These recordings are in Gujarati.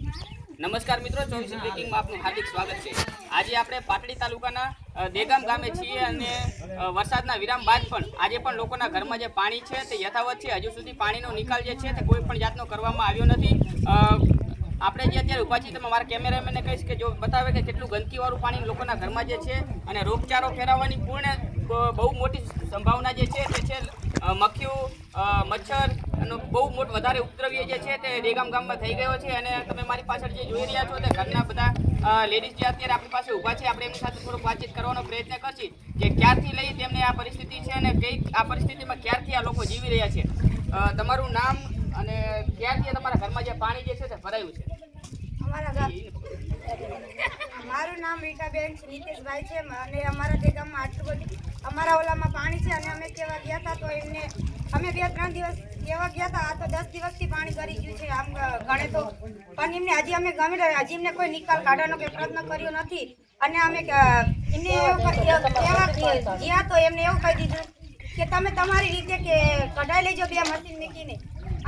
નમસ્કાર મિત્રો, 24 બ્રેકિંગમાં આપનું હાર્દિક સ્વાગત છે। આજે આપણે પાટડી તાલુકાના દેગામ ગામે છીએ અને વરસાદના વિરામ બાદ પણ આજે પણ લોકોના ઘરમાં જે પાણી છે તે યથાવત છે। હજુ સુધી પાણીનો નિકાલ જે છે તે કોઈ પણ જાતનો કરવામાં આવ્યો નથી। આપણે જે અત્યારે ઊભા છીએ તમે મારા કેમેરામેનને કહીશ કે જો બતાવે કે કેટલું ગંદકીવાળું પાણી લોકોના ઘરમાં જે છે અને રોગચાળો ફેલાવવાની પૂર્ણ બહુ મોટી સંભાવના જે છે તે છે। મક્ખીઓ મચ્છર અને બહુ વધારે ઉપદ્રવ્ય જે છે તે દેગામ ગામમાં થઈ ગયો છે અને તમે મારી પાછળ જે જોઈ રહ્યા છો તે ઘરના બધા લેડીઝ જે અત્યારે આપણી પાસે ઊભા છે આપણે એમની સાથે થોડુંક વાતચીત કરવાનો પ્રયત્ન કરશી કે ક્યારથી લઈ તેમને આ પરિસ્થિતિ છે અને કઈ આ પરિસ્થિતિમાં ક્યારથી આ લોકો જીવી રહ્યા છે। તમારું નામ અને ક્યારથી તમારા ઘરમાં જે પાણી જે છે તે ભરાયું છે? મારું નામ રીટાબેન નીતેશભાઈ છે અને અમારા દેગામમાં આટલું બધું અમારા ઓલામાં પાણી છે અને અમે કેવા ગયા હતા તો એમને અમે 2-3 દિવસ કેવા ગયા હતા। આ તો 10 દિવસથી પાણી કરી ગયું છે આમ ગણે તો, પણ એમને હજી અમે હજી એમને કોઈ નિકાલ કાઢવાનો કે પ્રયત્ન કર્યો નથી અને અમે એમને ગયા તો એમને એવું કહી દીધું કે તમે તમારી રીતે કે કઢાઈ લેજો 2 મશીન મૂકીને।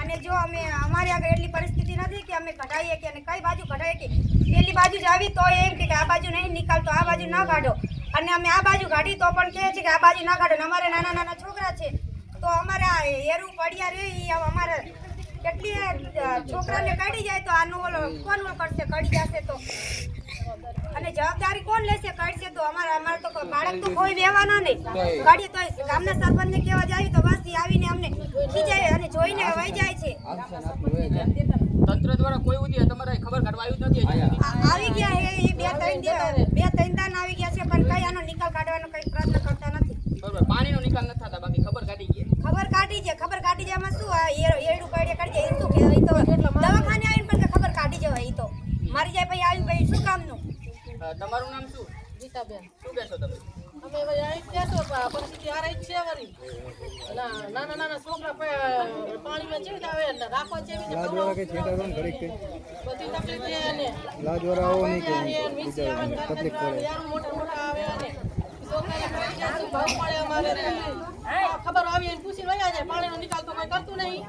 અને જો અમે અમારી આગળ એટલી પરિસ્થિતિ નથી કે અમે કઢાઈએ કે અને કઈ બાજુ કઢાઈએ કે પેલી બાજુ જ આવી તો એમ કે આ બાજુ નહીં નિકાલ તો આ બાજુ ના કાઢો અને અમે આ બાજુ કાઢી તો પણ કહે છે કે આ બાજુ ના કાઢો। અમારે નાના નાના છોકરા છે તો અમારે આ હેરું પડ્યા રે અમારે કેટલી છોકરાને કાઢી જાય તો આનું ઓલો કોણ કરશે કાઢી જશે તો અને જવાબદારી કોણ લેશે કાઢશે તો અમારે તો બાળક તો કોઈ રહેવાના નહીં કાઢીએ તો ગામના સરપંચને કહેવા જાય તો બસ આવીને અમને ખીજાય અને જોઈને વહી જાય છે। તંત્ર દ્વારા કોઈ ઉધી તમારે ખબર કાઢવા આવ્યું નથી? આવી ગયા એ 2-3 દાન આવી ગયા છે પણ કઈ આનો નિકાલ કાઢવાનો કઈ પ્રયત્ન કરતા નથી। બરોબર, પાણીનો નિકાલ નથી થતા, બાકી ખબર કાઢી છે? ખબર કાઢી છે એમાં શું એડું પાડે કાઢી જાય શું કહેવાય તો દવાખાને આવીને પણ ખબર કાઢી જવાય એ તો મારી જાય પછી આવી ભાઈ શું કામનું? તમારું નામ શું? ગીતાબેન। શું કહેશો તમે? અમે અહીં કહેશો પરિસ્થિતિ આ રહી છે વળી નાના નાના છોકરા પાણીમાં જેવી આવે ને રાખવા જેવી બધી તકલીફ છે અને મોટા મોટા આવે અને છોકરાને ભાવ પડે અમારે ખબર આવી પૂછી રહ્યા છે પાણીનો નિકાલ તો કોઈ કરતું નહીં।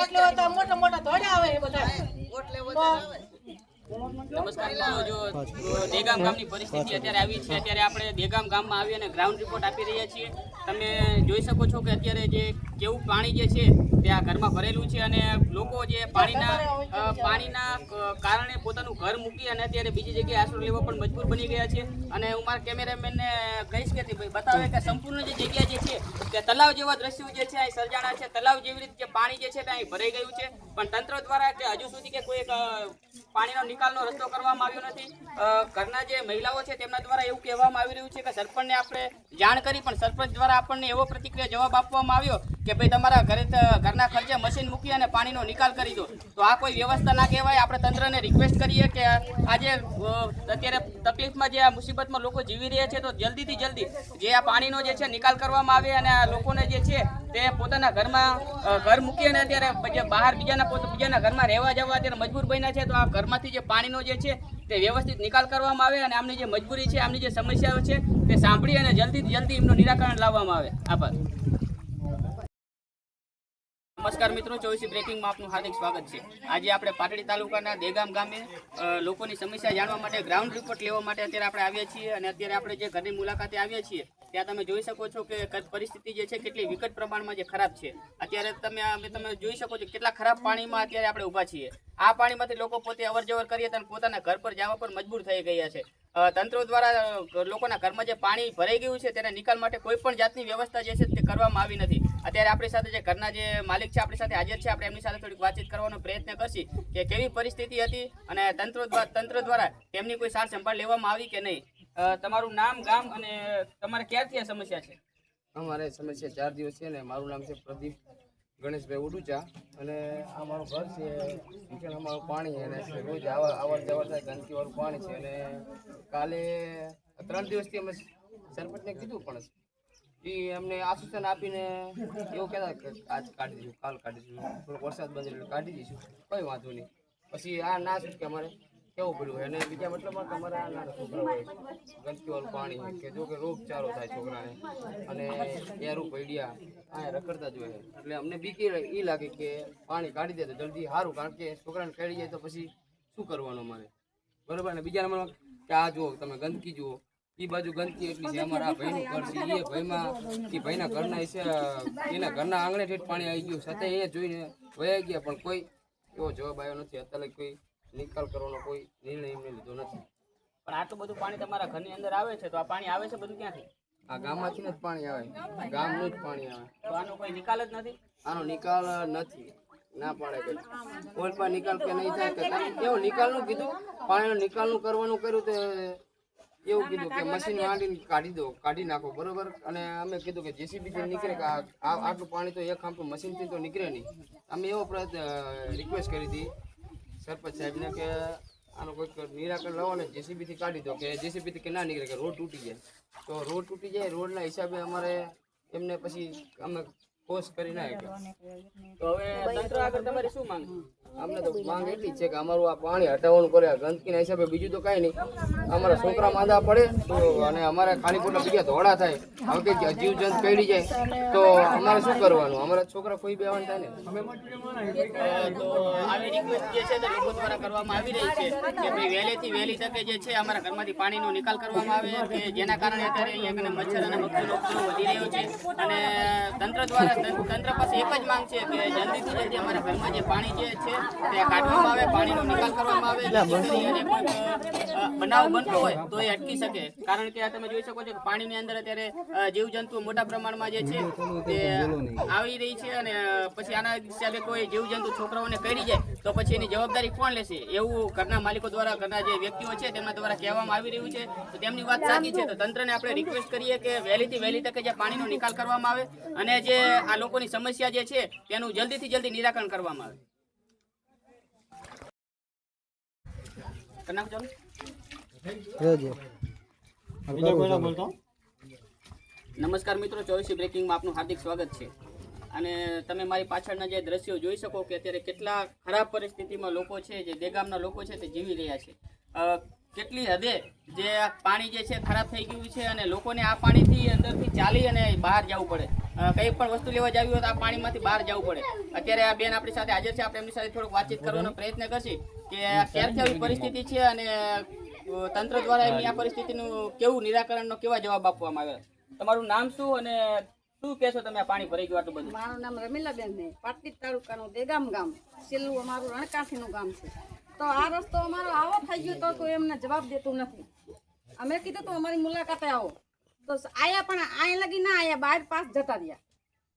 એટલે મોટા મોટા ધોડ્યા આવે બધા નમસ્કાર મિત્રો, જો દેગામ ગામની પરિસ્થિતિ અત્યારે આવી છે અત્યારે આપણે દેગામ ગામમાં આવી અને ગ્રાઉન્ડ રિપોર્ટ આપી રહ્યા છીએ। તમે જોઈ શકો છો કે અત્યારે જે કેવું પાણી જે છે તે આ ઘરમાં ભરેલું છે અને લોકો જે પાણીના કારણે પોતાનું ઘર મૂકી અને અત્યારે બીજી જગ્યાએ આશરો લેવો પણ મજબૂર બની ગયા છે। અને હું મારા કેમેરામેનને કહીશ કે બતાવે કે સંપૂર્ણ જે જગ્યા જે છે તે તલાવ જેવા દ્રશ્યો જે છે અહીં સર્જાણા છે। તલાવ જેવી રીતે જે પાણી જે છે તે અહીં ભરાઈ ગયું છે પણ તંત્ર દ્વારા કે હજુ સુધી કે કોઈ પાણીનો નિકાલનો રસ્તો કરવામાં આવ્યો નથી। ઘરના જે મહિલાઓ છે તેમના દ્વારા એવું કહેવામાં આવી રહ્યું છે કે સરપંચને આપણે જાણ કરી પણ સરપંચ દ્વારા આપણને એવો પ્રતિક્રિયા જવાબ આપવામાં આવ્યો કે ભાઈ તમારા ઘરના ખર્ચે મશીન મૂકી અને પાણીનો નિકાલ કરી દો। તો આ કોઈ વ્યવસ્થા ના કહેવાય। આપણે તંત્રને રિક્વેસ્ટ કરીએ કે આજે અત્યારે તકલીફમાં જે આ મુસીબતમાં લોકો જીવી રહ્યા છે તો જલ્દીથી જલ્દી જે આ પાણીનો જે છે નિકાલ કરવામાં આવે અને આ લોકોને જે છે તે પોતાના ઘરમાં ઘર મૂકી અને અત્યારે બહાર બીજાના ઘરમાં રહેવા જવા અત્યારે મજબૂર બન્યા છે। તો આ ઘરમાંથી જે પાણીનો જે છે તે વ્યવસ્થિત નિકાલ કરવામાં આવે અને આમની જે મજબૂરી છે આમની જે સમસ્યાઓ છે તે સાંભળી અને જલ્દીથી જલ્દી એમનું નિરાકરણ લાવવામાં આવે। આભાર। નમસ્કાર મિત્રો, 24 બ્રેકિંગમાં આપનું હાર્દિક સ્વાગત છે। આજે આપણે પાટડી તાલુકાના દેગામ ગામે લોકોની સમસ્યા જાણવા માટે ગ્રાઉન્ડ રિપોર્ટ લેવા માટે અત્યારે આપણે આવ્યા છીએ અને અત્યારે આપણે જે ઘરની મુલાકાતે આવ્યા છીએ ત્યાં તમે જોઈ શકો છો કે પરિસ્થિતિ જે છે કેટલી વિકટ પ્રમાણમાં જે ખરાબ છે। અત્યારે તમે જોઈ શકો છો કેટલા ખરાબ પાણીમાં અત્યારે આપણે ઊભા છીએ। આ પાણીમાંથી લોકો પોતે અવર જવર કરીએ તો પોતાના ઘર પર જવા પર મજબૂર થઈ ગયા છે। તંત્ર દ્વારા લોકોના ઘરમાં જે પાણી ભરાઈ ગયું છે તેના નિકાલ માટે કોઈ પણ જાતની વ્યવસ્થા જે છે તે કરવામાં આવી નથી। અત્યારે આપણી સાથે જે ઘરના જે માલિક છે આપણી સાથે હાજર છે, આપણે એમની સાથે થોડીક વાતચીત કરવાનો પ્રયત્ન કરશી કે કેવી પરિસ્થિતિ હતી અને તંત્ર દ્વારા તેમની કોઈ સાર સંભાળ લેવામાં આવી કે નહીં। તમારું નામ, ગામ અને તમારે ક્યારથી આ સમસ્યા છે? અમારે સમસ્યા 4 દિવસ છે ને મારું નામ છે પ્રદીપ ગણેશભાઈ ઉડુચા અને આ મારું ઘર છે નીચે અમારું પાણી અને રોજ આવર જવર થાય ગંદકીવાળું પાણી છે અને કાલે 3 દિવસથી અમે સરપંચને કીધું પણ એ અમને આશ્વાસન આપીને એવું કહેતા કે આજ કાઢી દઈશું, કાલ કાઢી દઈશું, થોડોક વરસાદ બંધ એટલે કાઢી દઈશું, કંઈ વાંધો નહીં। પછી આ ના છૂટકે અમારે કેવું પડ્યું અને બીજા મતલબમાં તમારે આ નાના છોકરા હોય ગંદકીવાળું પાણી કે જો કે રોગચાળો થાય છોકરાને અને એરું પૈડિયા આ રખડતા જ હોય એટલે અમને બીક એ લાગે કે પાણી કાઢી દે તો જલ્દી સારું, કારણ કે છોકરાને કાઢી જાય તો પછી શું કરવાનું અમારે? બરોબર ને બીજા નંબરમાં કે આ જુઓ તમે ગંદકી જુઓ, એ બાજુ ગંદકી એટલી છે. અમારા આ ભાઈનું ઘર છે, એ ભાઈના ઘરના છે, એના ઘરના આંગણે ઠેઠ પાણી આવી ગયું, છતાં અહીંયા જોઈને વયા ગયા, પણ કોઈ એવો જવાબ આવ્યો નથી. અત્યારે કોઈ નિકાલ કરવાનો કોઈ નિર્ણય એમને લીધો નથી. પણ આટલું બધું પાણી તમારા ઘરની અંદર આવે છે, તો આ પાણી આવે છે બધું ક્યાંથી? આ ગામમાંથી જ પાણી આવે, ગામનું જ પાણી આવે. તો આનો કોઈ નિકાલ જ નથી? આનો નિકાલ નથી, ના પાડે કે કોઈ પણ નિકાલ કે નહીં થાય. કે એવું નિકાલનું કીધું, પાણીનો નિકાલનું કરવાનું કર્યું તો એવું કીધું કે મશીન માંડીને કાઢી નાખો, બરોબર. અને અમે કીધું કે જેસીબી થી નીકળે કે આટલું પાણી તો એક આમ તો મશીનથી તો નીકળે નહીં. અમે એવો રિક્વેસ્ટ કરી હતી સરપંચ સાહેબને કે આનું કોઈક નિરાકરણ લાવો ને જેસીબી થી કાઢી દો. કે જેસીબી થી કે ના નીકળે, કે રોડ તૂટી જાય. તો રોડ તૂટી જાય, રોડના હિસાબે અમારે એમને પછી અમે કોર્સ કરી નાખે. તો હવે તંત્ર આગળ તમારી શું માંગ? અમને તો માંગ એટલી જ છે કે અમારું આ પાણી હટાવવાનું કરે, ગંદકીના હિસાબે. બીજું તો કાંઈ નહીં, અમારા છોકરા માંદા પડે તો અને અમારે ખાલી ખોટા બીજા ધોળા થાય, હવે કે જીવજંત કઈડી જાય તો અમારે શું કરવાનું? અમારા છોકરા કોઈ બેવાનું થાય ને. તો આવી રિક્વેસ્ટ જે છે તે લોકો દ્વારા કરવામાં આવી રહી છે કે ભાઈ વહેલીથી વહેલી તકે જે છે અમારા ઘરમાંથી પાણીનો નિકાલ કરવામાં આવે, કે જેના કારણે અત્યારે અહીંયા કને મચ્છર અને મચ્છરનો ઉપદ્રવ વધી રહ્યો છે. અને તંત્ર પાસે એક જ માંગ છે કે જલ્દીથી જલ્દી અમારા ઘરમાં જે પાણી જે છે તે કાઢવામાં આવે, પાણીનો નિકાલ કરવામાં આવે, જેથી કરીને કોઈ બનાવ બનતો હોય તો એ અટકી શકે. કારણ કે આ તમે જોઈ શકો છો કે પાણીની અંદર અત્યારે જીવજંતુ મોટા પ્રમાણમાં જે છે તે આવી રહી છે. અને પછી આના હિસાબે કોઈ જીવજંતુ છોકરાઓને કરી જાય તો પછી એની જવાબદારી કોણ લેશે? એવું ઘરના માલિકો દ્વારા, ઘરના જે વ્યક્તિઓ છે તેમના દ્વારા કહેવામાં આવી રહ્યું છે. તો તેમની વાત સાચી છે. તો તંત્રને આપણે રિક્વેસ્ટ કરીએ કે વહેલીથી વહેલી તકે જે પાણીનો નિકાલ કરવામાં આવે અને જે આ લોકોની સમસ્યા જે છે તેનું જલ્દીથી જલ્દી નિરાકરણ કરવામાં આવે. નમસ્કાર મિત્રો, 24 બ્રેકિંગમાં આપનું હાર્દિક સ્વાગત છે. અને તમે મારી પાછળના જે દ્રશ્યો જોઈ શકો કે અત્યારે કેટલા ખરાબ પરિસ્થિતિમાં લોકો છે, જે દેગામના લોકો છે તે જીવી રહ્યા છે. કેટલી હદે જે પાણી જે છે ખરાબ થઈ ગયું છે અને લોકોને આ પાણીથી અંદરથી ચાલી અને બહાર જવું પડે. કંઈ પણ વસ્તુ લેવા જવી હોય તો આ પાણીમાંથી બહાર જવું પડે. અત્યારે આ બેન આપણી સાથે હાજર છે, આપણે એમની સાથે થોડુંક વાતચીત કરવાનો પ્રયત્ન કરશી કે ક્યારથી આવી પરિસ્થિતિ છે અને તંત્ર દ્વારા એમની આ પરિસ્થિતિનું કેવું નિરાકરણનો કેવા જવાબ આપવામાં આવે. તમારું નામ શું અને શું કહેશો તમે આ પાણી ભરાઈ ગયું આટલું બધું? મારું નામ રમીલાબેન છે, પાટડી તાલુકાનું દેગામ ગામ, છેલ્લું અમારું રણકાંઠીનું ગામ છે. તો આ રસ્તો અમારો આવો થઈ ગયો તો કોઈ એમને જવાબ દેતું નથી. અમે કીધું તો અમારી મુલાકાતે આવો તો આયા, પણ અહીં લગી ના આયા, બહાર પાસ જતા રહ્યા.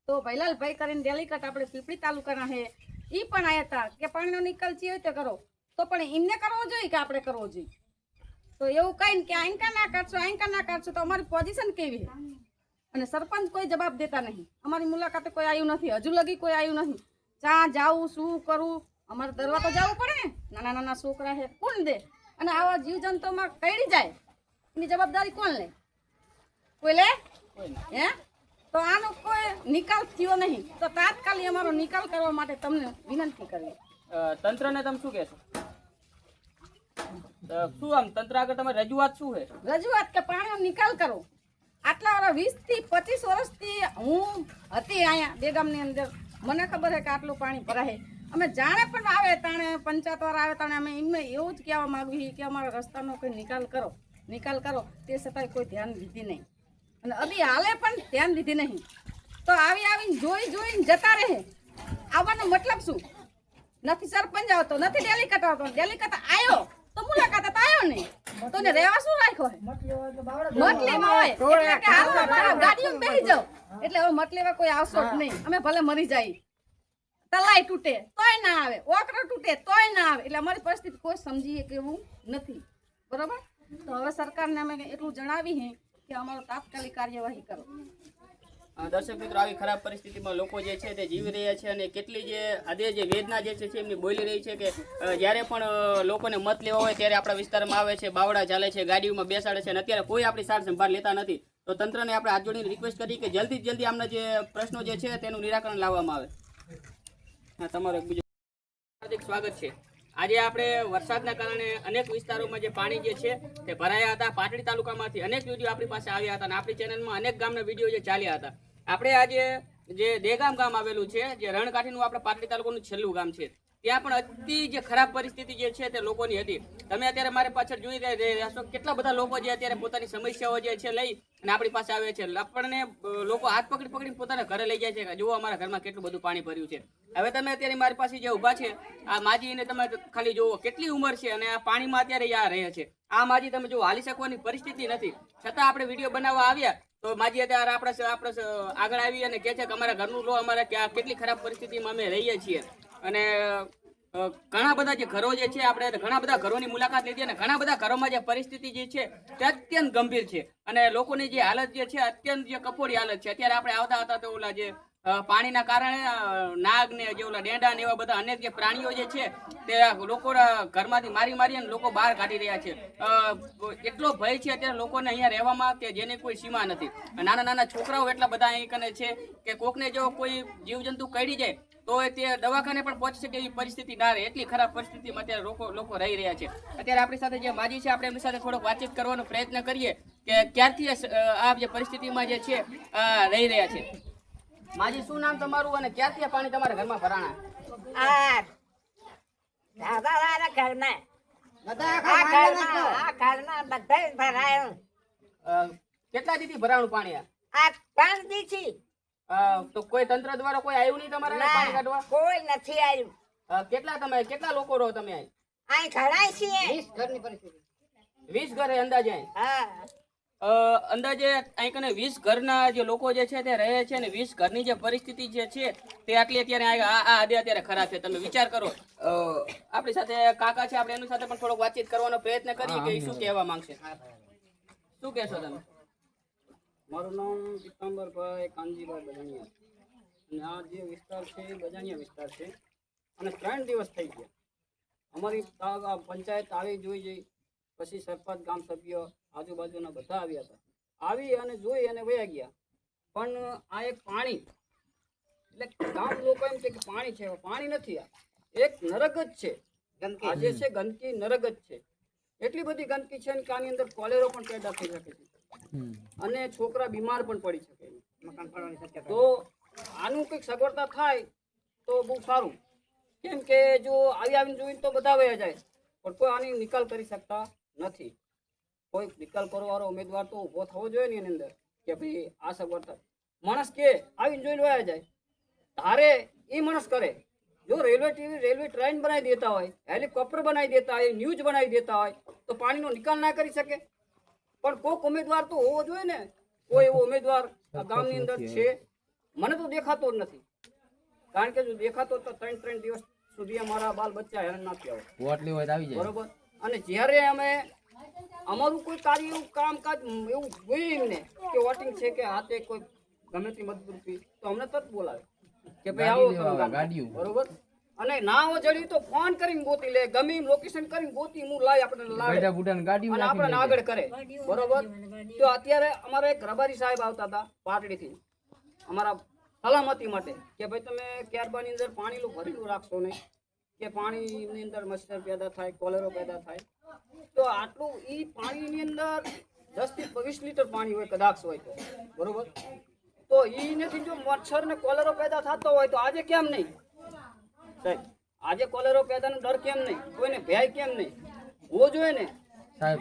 તો ભૈલાલભાઈ કરીને ડેલીકટ આપણે પીપળી તાલુકાના છે, એ પણ આયા હતા કે પાણીનો નિકાલ છે હોય તો કરો. તો પણ એમને કરવો જોઈએ કે આપણે કરવો જોઈએ? તો એવું કઈ ને કે આઈંકા ના કાઢશો તો અમારી પોઝિશન કેવી છે? અને સરપંચ કોઈ જવાબ દેતા નહીં. અમારી મુલાકાતે કોઈ આવ્યું નથી, હજુ લગી કોઈ આવ્યું નથી. ક્યાં જાવું, શું કરવું? અમારે દરવા તો જવું પડે ને, નાના નાના છોકરા છે, કોણ દે? અને આવા જીવજંતુમાં કઈડી જાય એની જવાબદારી કોણ લે? કોઈ લે? હે? તો આનો કોઈ નિકાલ થયો નહીં. તો તાત્કાલિક અમારો નિકાલ કરવા માટે તમને વિનંતી કરવી. તંત્રને તમે શું કહેશો? શું આમ તંત્ર આગળ તમારી રજૂઆત શું છે? રજૂઆત કે પાણીનો નિકાલ કરો. આટલા વર્ષ 20 થી 25 વર્ષથી હું હતી અહીંયા દેગામની અંદર, મને ખબર છે કે આટલું પાણી ભરાય. અમે જાણે પણ આવે તાણે પંચાયત વાળા આવે તાણે અમે એમને એવું જ કહેવા માંગીએ કે અમારા રસ્તાનો કોઈ નિકાલ કરો. તે છતાંય કોઈ ધ્યાન લીધી નહીં અને અભી હાલે પણ ધ્યાન લીધી નહીં. તો આવીને જોઈને જતા રહે. આવવાનો મતલબ શું? નથી સરપંચ આવતો, નથી ડેલીકટ આવતો. ડેલીકટ આવ્યો તો મુલાકાત આવ્યો નહીં, તો ને રહેવા શું રાખ્યો? મતલેમાં હોય એટલે કે હાલો ગાડીમાં બેસી જાવ, એટલે હવે મતલેવા કોઈ આવશો જ નહીં. અમે ભલે મરી જાય, તલાઈ તૂટે તોય ના આવે, ઓકરો તૂટે તોય ના આવે. એટલે અમારી પરિસ્થિતિ કોઈ સમજીએ કે એવું નથી. બરોબર? તો હવે સરકારને અમે એટલું જણાવી કે અમારો તાત્કાલિક કાર્યવાહી કરો. દર્શક મિત્રો, આવી ખરાબ પરિસ્થિતિમાં લોકો જે છે તે જીવી રહ્યા છે અને કેટલી જે હદે જે વેદના જે છે એમની બોલી રહી છે કે જ્યારે પણ લોકોને મત લેવા હોય ત્યારે આપણા વિસ્તારમાં આવે છે, બાવડા ચાલે છે, ગાડીઓમાં બેસાડે છે અને અત્યારે કોઈ આપણી સાર સંભાળ લેતા નથી. તો તંત્રને આપણે હાથ જોડીને રિક્વેસ્ટ કરી કે જલ્દી આમના જે પ્રશ્નો જે છે તેનું નિરાકરણ લાવવામાં આવે. હા, તમારું બીજું હાર્દિક સ્વાગત છે. આજે આપણે વરસાદના કારણે અનેક વિસ્તારોમાં જે પાણી જે છે તે ભરાયા હતા. પાટડી તાલુકામાંથી અનેક વિડીયો આપણી પાસે આવ્યા હતા અને આપણી ચેનલમાં અનેક ગામના વિડીયો જે ચાલ્યા હતા. આપણે આજે જે દેગામ ગામ આવેલું છે, જે રણકાઠીનું આપણે પાટડી તાલુકાનું છેલ્લું ગામ છે, ત્યાં પણ અતિ જે ખરાબ પરિસ્થિતિ જે છે તે લોકોની હતી. તમે અત્યારે મારી પાછળ જોઈ રહ્યા છો કેટલા બધા લોકો જે અત્યારે પોતાની સમસ્યાઓ જે છે લઈ અને આપણી પાસે આવે છે. આપણને લોકો હાથ પકડી પકડીને પોતાના ઘરે લઈ જાય છે કે જુઓ અમારા ઘરમાં કેટલું બધું પાણી ભર્યું છે. હવે તમે અત્યારે મારી પાસે જે ઊભા છે આ માજીને તમે ખાલી જુઓ કેટલી ઉંમર છે અને આ પાણીમાં અત્યારે આ રહે છે. આ માજી તમે જુઓ હાલી શકવાની પરિસ્થિતિ નથી, છતાં આપણે વિડીયો બનાવવા આવ્યા તો માજી અત્યારે આપણે આગળ આવી અને કહે છે કે અમારા ઘરનું લો, અમારે કેટલી ખરાબ પરિસ્થિતિમાં અમે રહીએ છીએ. અને ઘણા બધા જે ઘરો જે છે આપણે ઘણા બધા ઘરોની મુલાકાત લીધી અને ઘણા બધા ઘરોમાં જે પરિસ્થિતિ જે છે તે અત્યંત ગંભીર છે અને લોકોની જે હાલત જે છે અત્યંત જે કફોડી હાલત છે. અત્યારે આપણે આવતા હતા તો ઓલા જે પાણીના કારણે નાગ ને જે ઓલા ડેંડા ને એવા બધા અનેક જે પ્રાણીઓ જે છે તે લોકોના ઘરમાંથી મારી અને લોકો બહાર કાઢી રહ્યા છે. એટલો ભય છે અત્યારે લોકોને અહીંયા રહેવામાં કે જેની કોઈ સીમા નથી. નાના નાના છોકરાઓ એટલા બધા અહીં કને છે કે કોકને જો કોઈ જીવજંતુ કરડી જાય તો તે દવાખાને પણ પહોંચી શકે એવી પરિસ્થિતિ ના રહે. એટલી ખરાબ પરિસ્થિતિમાં અત્યારે લોકો રહી રહ્યા છે. અત્યારે આપણી સાથે જે માજી છે આપણે એમની સાથે થોડોક વાતચીત કરવાનો પ્રયત્ન કરીએ કે ક્યારથી આ જે પરિસ્થિતિમાં જે છે રહી રહ્યા છે. માજી શું નામ તમારું અને ક્યારથી આ પાણી તમારા ઘરમાં ભરાણા? કેટલા દીથી ભરાણું પાણી? આ 5 દી તો કોઈ તંત્ર દ્વારા કોઈ આવ્યું નહીં તમારે પાણી કાઢવા? કોઈ નથી આવ્યું. કેટલા લોકો રહો તમે અહીં? અહીં ઘણા છીએ 20 ઘરની પરિસ્થિતિ 20 ઘરે અંદાજે અહીં? હા અંદાજે અહીં કને 20 ઘરના જે લોકો જે છે તે રહે છે અને 20 ઘરની જે પરિસ્થિતિ જે છે તે આટલી અત્યારે અત્યારે ખરાબ છે. તમે વિચાર કરો. આપણી સાથે કાકા છે, આપણે એની સાથે પણ થોડોક વાતચીત કરવાનો પ્રયત્ન કરીએ કે શું કહેવા માંગશે. શું કહેશો તમે? મારું નામ પિત્તાંબરભાઈ કાનજીભાઈ બજાણિયા અને આ જે વિસ્તાર છે એ બજાણિયા વિસ્તાર છે અને 3 દિવસ થઈ ગયા. અમારી પંચાયત આવી જોઈ જઈ, પછી સરપંચ, ગામ સભ્ય, આજુબાજુના બધા આવ્યા હતા. આવી અને જોઈ અને વયા ગયા. પણ આ એક પાણી એટલે ગામ લોકો એમ છે કે પાણી છે, પાણી નથી. આ એક નરક જ છે. આ જે છે ગંદકી નરક જ છે. એટલી બધી ગંદકી છે કે આની અંદર કોલેરો પણ પેદા થઈ શકે છે અને છોકરા બીમાર પણ પડી શકે. તો આનું કંઈક સગવડતા થાય તો બહુ સારું. કેમ કે જો આવીને જોઈને તો બધા વયા જાય પણ કોઈ આની નિકાલ કરી શકતા નથી. કોઈ નિકાલ કરવાવાળો ઉમેદવાર તો ઊભો થવો જોઈએ ને એની અંદર કે ભાઈ આ સગવડતા. માણસ કે આવીને જોઈને વયા જાય તારે એ માણસ કરે. જો રેલવે ટ્રેન બનાવી દેતા હોય, હેલિકોપ્ટર બનાવી દેતા હોય, ન્યૂઝ બનાવી દેતા હોય તો પાણીનો નિકાલ ના કરી શકે. પણ કોઈક ઉમેદવાર તો હોવો જોઈએ ને. કોઈ એવો ઉમેદવાર આ ગામની અંદર છે? મને તો દેખાતો જ નથી. કારણ કે જો દેખાતો તો 3 દિવસ સુધી અમારા બાલ બચ્ચા હેરાન ના થયા. બરોબર. અને જ્યારે અમે અમારું કોઈ કાર્ય એવું કામકાજ એવું જોયું ને કે વોટિંગ છે કે હાથે કોઈ ગમે તે મતદાન તો અમને તરત બોલાવે કે ભાઈ આવો. બરોબર. અને ના જડી તો ફોન કરીને ગોતી લે, ગમે લોકેશન કરીને ગોતી હું લાવી આપણે લાવે અને આપણે આગળ કરે. બરોબર. તો અત્યારે અમારે એક રબારી સાહેબ આવતા હતા પાટડીથી અમારા સલામતી માટે કે ભાઈ તમે ક્યારબાની અંદર પાણીનું ભરેલું રાખશો નહીં કે પાણીની અંદર મચ્છર પેદા થાય, કોલેરો પેદા થાય. તો આટલું એ પાણીની અંદર 10 થી 20 લીટર પાણી હોય કદાચ હોય તો. બરોબર. તો એ નથી જો મચ્છર ને કોલેરો પેદા થતો હોય તો આજે કેમ નહીં સાહેબ? આજે કોલેરો પેદાનો ડર કેમ નહીં? કોઈને ભય કેમ નહીં હોવો જોઈએ ને સાહેબ?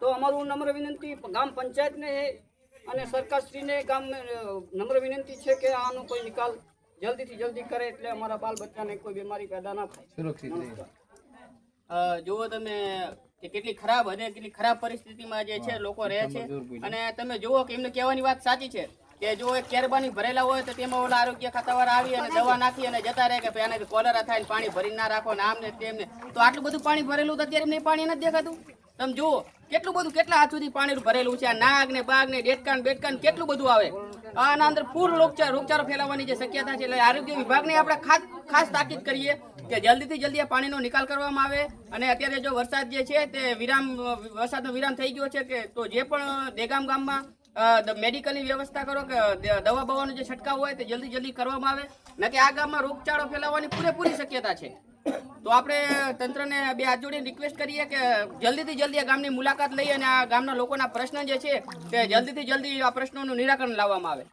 તો અમારું નમ્ર વિનંતી ગામ પંચાયતને અને સરકારશ્રીને નમ્ર વિનંતી છે કે આનો કોઈ નિકાલ જલ્દીથી જલ્દી કરે એટલે અમારા બાલ બચ્ચાને કોઈ બીમારી પેદા ના થાય. જુઓ તમે કે કેટલી ખરાબ અને કેટલી ખરાબ પરિસ્થિતિમાં જે છે લોકો રહે છે. અને તમે જુઓ કે એમને કહેવાની વાત સાચી છે કે જો એક કેરબાની ભરેલા હોય તો તેમાં ઓલા આરોગ્ય ખાતાવાળા આવી અને દવા નાખી અને જતા રહે કે ભાઈ આનાથી કોલેરા થાય, પાણી ભરી ના રાખો ને આમ ને તેમને. તો આટલું બધું પાણી ભરેલું તો અત્યારે એમને પાણી નથી દેખાતું. તમે જુઓ કેટલું બધું, કેટલા હાથ સુધી પાણી ભરેલું છે. આ નાગ ને બાગ ને ડેટકાન બેટકાન કેટલું બધું આવે. આના અંદર પૂર રોગચાળો ફેલાવાની જે શક્યતા છે. એટલે આરોગ્ય વિભાગને આપણે ખાસ તાકીદ કરીએ કે જલ્દીથી જલ્દી આ પાણીનો નિકાલ કરવામાં આવે. અને અત્યારે જો વરસાદ જે છે તે વરસાદનો વિરામ થઈ ગયો છે કે તો જે પણ દેગામ ગામમાં મેડિકલની વ્યવસ્થા કરો કે દવા બવાનો જે છંટકાવ હોય તે જલ્દી કરવામાં આવે. ન કે આ ગામમાં રોગચાળો ફેલાવવાની પૂરેપૂરી શક્યતા છે. તો આપણે તંત્રને બે હાથ જોડીને રિક્વેસ્ટ કરીએ કે જલ્દીથી જલ્દી આ ગામની મુલાકાત લઈ અને આ ગામના લોકોના પ્રશ્ન જે છે તે જલ્દીથી જલ્દી આ પ્રશ્નોનું નિરાકરણ લાવવામાં આવે.